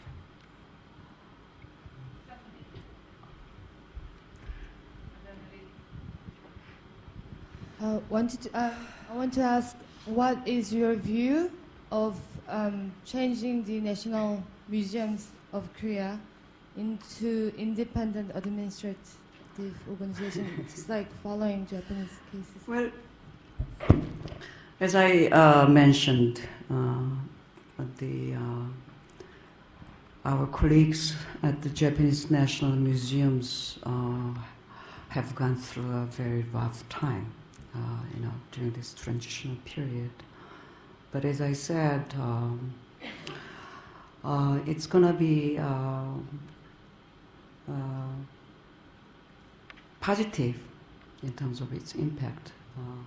I want to ask, what is your view of changing the national museums of Korea into independent administrative organizations, just like following Japanese cases? Well, as I mentioned, our colleagues at the Japanese National Museums have gone through a very rough time, during this transitional period. But as I said, it's going to be positive in terms of its impact on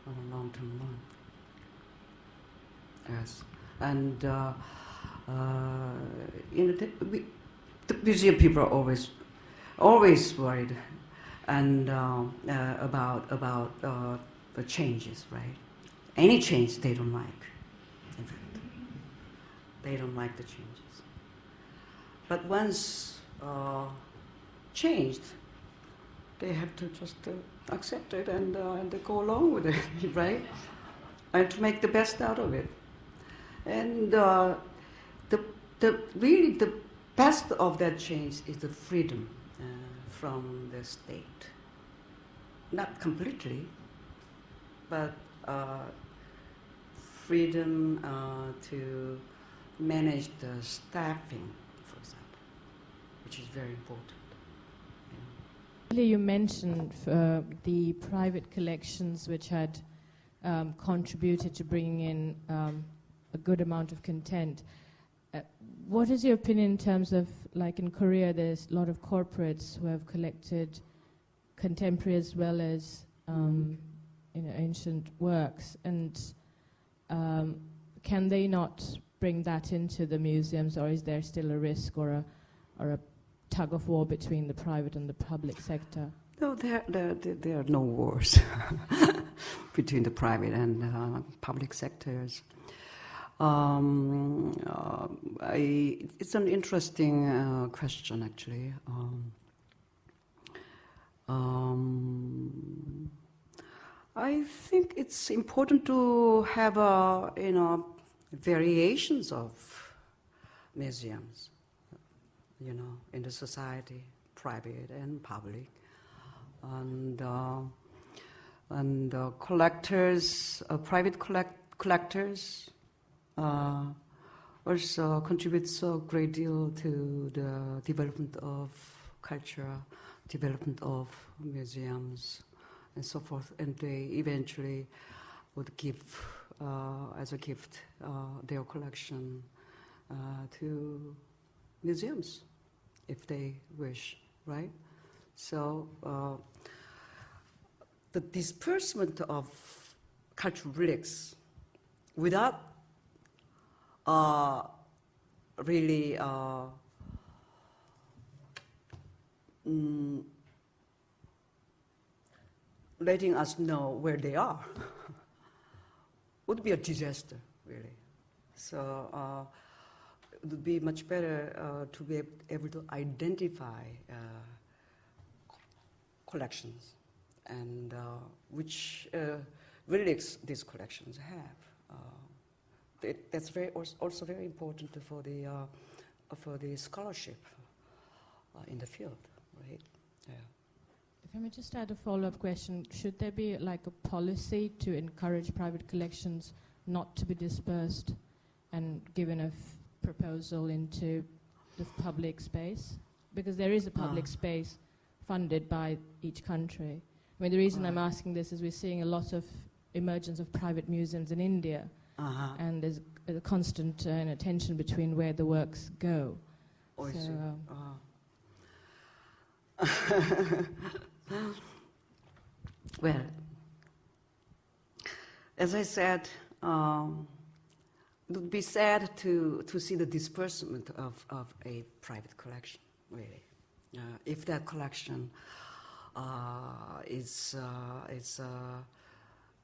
a long-term run. Yes, and the museum people are always worried and about the changes, right? Any change they don't like, in fact. They don't like the changes. But once changed, they have to just accept it and go along with it, right? And to make the best out of it. And really the best of that change is the freedom from the state. Not completely, but freedom to manage the staffing, for example, which is very important. You mentioned the private collections which had contributed to bringing in a good amount of content. What is your opinion in terms of, like in Korea, there's a lot of corporates who have collected contemporary as well as ancient works, and can they not bring that into the museums, or is there still a risk or a tug of war between the private and the public sector? No, there are no wars between the private and public sectors. It's an interesting question, actually. I think it's important to have variations of museums, in the society, private and public, and collectors, private collectors, also contributes a great deal to the development of culture, development of museums, and so forth. And they eventually would give, as a gift, their collection to museums, if they wish, right? So the disbursement of cultural relics without really letting us know where they are would be a disaster, really. So it would be much better to be able to identify collections and which relics these collections have. That's also very important for the scholarship in the field, right? Yeah. If I may just add a follow-up question, should there be like a policy to encourage private collections not to be dispersed and given a proposal into the public space? Because there is a public space funded by each country. I mean, the reason I'm asking this is we're seeing a lot of emergence of private museums in India, and there's a constant tension between where the works go. Oh, I see. Well, as I said, it would be sad to see the disbursement of a private collection, really. If that collection is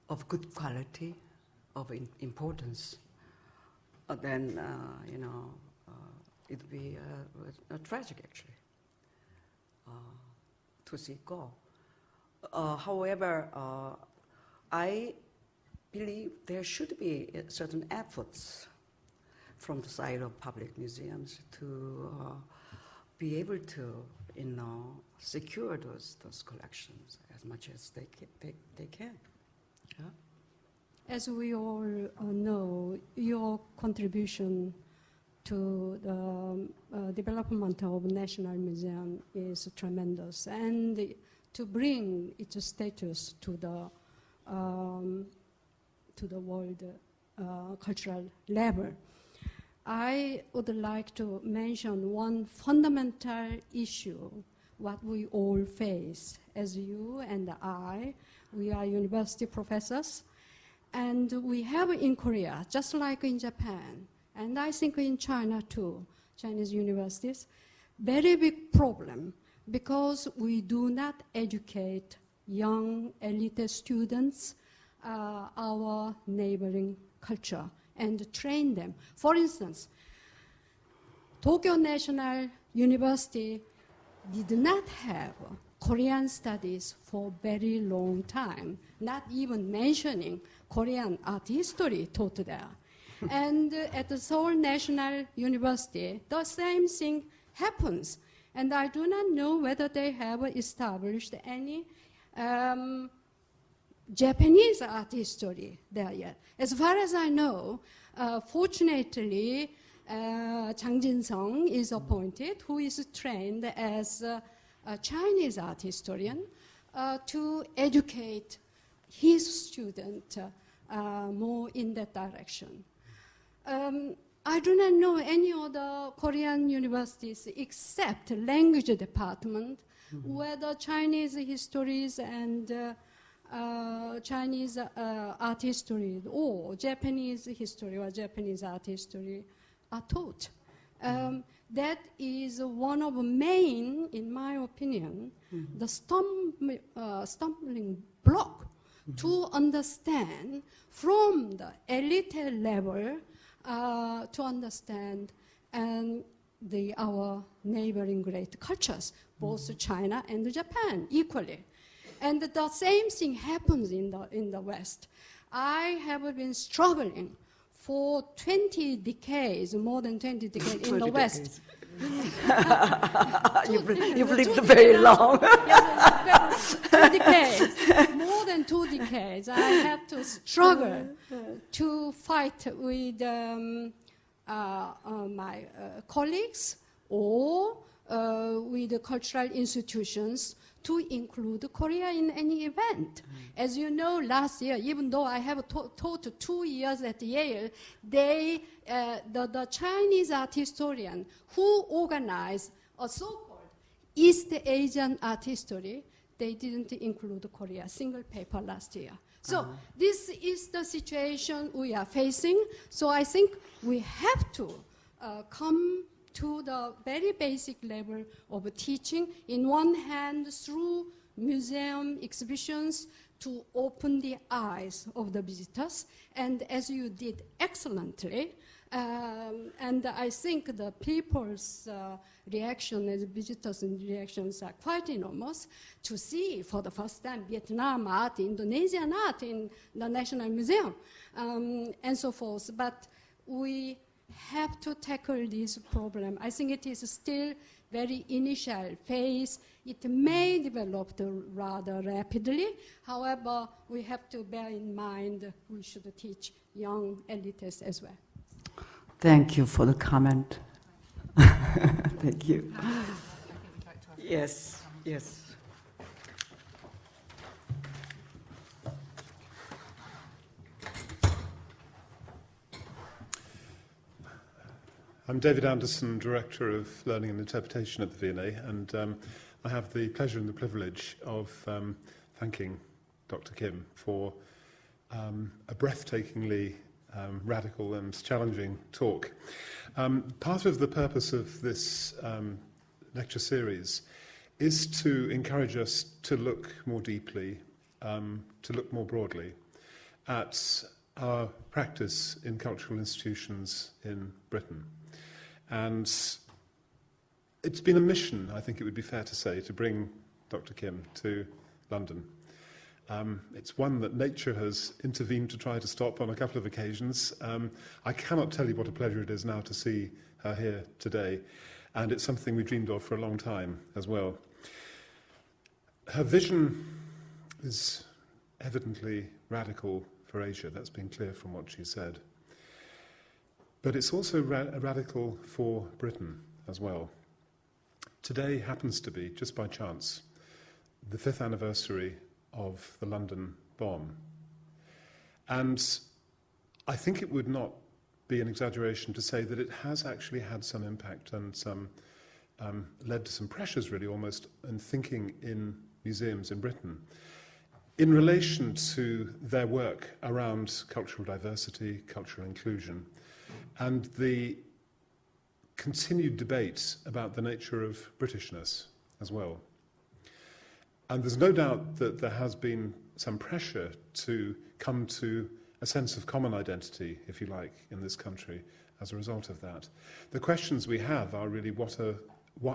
of good quality, of importance, then it would be a tragic, actually, to see it go. However, I believe there should be certain efforts from the side of public museums to be able to, secure those collections as much as they can. Yeah? As we all know, your contribution to the development of National Museum is tremendous, and to bring its status to the world cultural level. I would like to mention one fundamental issue, what we all face, as you and I, we are university professors, and we have in Korea, just like in Japan, and I think in China too, Chinese universities, very big problem because we do not educate young elite students our neighboring culture and train them. For instance, Tokyo National University did not have Korean studies for a very long time, not even mentioning Korean art history taught there. And at the Seoul National University, the same thing happens. And I do not know whether they have established any Japanese art history there yet. As far as I know, fortunately, Jang Jin-sung is appointed, who is trained as a Chinese art historian, to educate his student more in that direction. I do not know any other Korean universities except language department whether Chinese histories and Chinese art history or Japanese history or Japanese art history are taught. That is one of the main, in my opinion, the stumbling block to understand from the elite level to understand our neighboring great cultures, both China and Japan equally. And the same thing happens in the West. I have been struggling for 20 decades, more than 20 decades in the West. You've lived very long. Yes, 2 decades, more than 2 decades. I had to struggle to fight with my colleagues or with the cultural institutions to include Korea in any event. As you know, last year, even though I have taught 2 years at Yale, the Chinese art historian who organized a so-called East Asian art history, they didn't include Korea, single paper last year. So this is the situation we are facing. So I think we have to come to the very basic level of teaching. In one hand, through museum exhibitions to open the eyes of the visitors, and as you did excellently, and I think the people's reaction as visitors and reactions are quite enormous to see for the first time Vietnam art, Indonesian art in the National Museum, and so forth. But we have to tackle this problem. I think it is still very initial phase. It may develop rather rapidly. However, we have to bear in mind we should teach young elites as well. Thank you for the comment. Thank you. Yes, yes. I'm David Anderson, Director of Learning and Interpretation at the V&A, and I have the pleasure and the privilege of thanking Dr. Kim for a breathtakingly radical and challenging talk. Part of the purpose of this lecture series is to encourage us to look more deeply, to look more broadly at our practice in cultural institutions in Britain. And it's been a mission, I think it would be fair to say, to bring Dr. Kim to London. It's one that nature has intervened to try to stop on a couple of occasions. I cannot tell you what a pleasure it is now to see her here today, and it's something we dreamed of for a long time as well. Her vision is evidently radical for Asia. That's been clear from what she said. But it's also radical for Britain as well. Today happens to be, just by chance, the 5th anniversary of the London bomb. And I think it would not be an exaggeration to say that it has actually had some impact and some led to some pressures, really, almost, in thinking in museums in Britain in relation to their work around cultural diversity, cultural inclusion, and the continued debate about the nature of Britishness as well. And there's no doubt that there has been some pressure to come to a sense of common identity, if you like, in this country as a result of that. The questions we have are really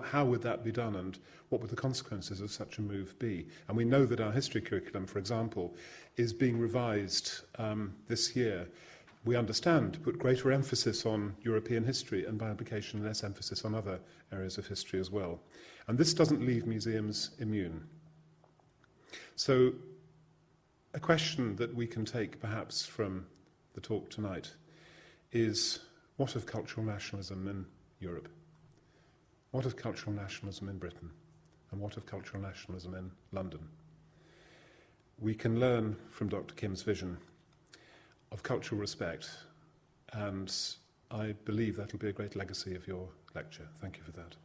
how would that be done, and what would the consequences of such a move be? And we know that our history curriculum, for example, is being revised this year. We understand to put greater emphasis on European history, and by implication less emphasis on other areas of history as well. And this doesn't leave museums immune. So a question that we can take perhaps from the talk tonight is, what of cultural nationalism in Europe? What of cultural nationalism in Britain? And what of cultural nationalism in London? We can learn from Dr. Kim's vision of cultural respect, and I believe that will be a great legacy of your lecture. Thank you for that.